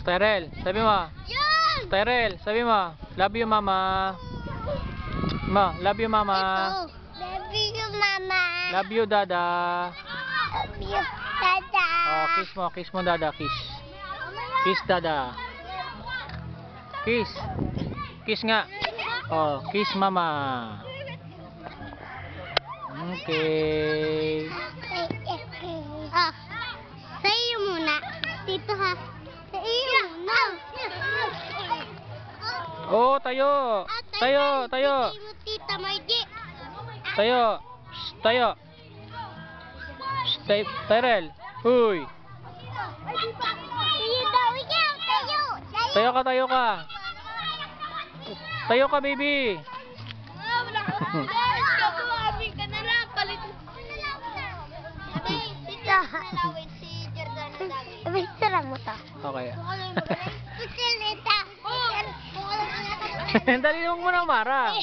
Tyrell, sabi mo. Yan! Tyrell, sabi mo. Love you, mama. Love you, mama. Love you, mama. Love you, dada. Love you, dada. Oh, kiss mo, dada, kiss. Kiss, dada. Kiss. Kiss nga. Oh, kiss, mama. Okay. Ah, sa iyo muna. Dito ha. Sa iyo muna. Oh, tayo. Tayo, tayo. Tita Margie. Tayo. Shh, tayo. Shh, Tyrell. Uy. Tayo daw, ikaw. Tayo. Tayo ka, tayo ka. Tayo ka, baby. Wala ka. Kapag ka na lang. Palit. Si Jordan na dami. Ibig mo to. Okay. Isilita. Dali mo muna, Mara.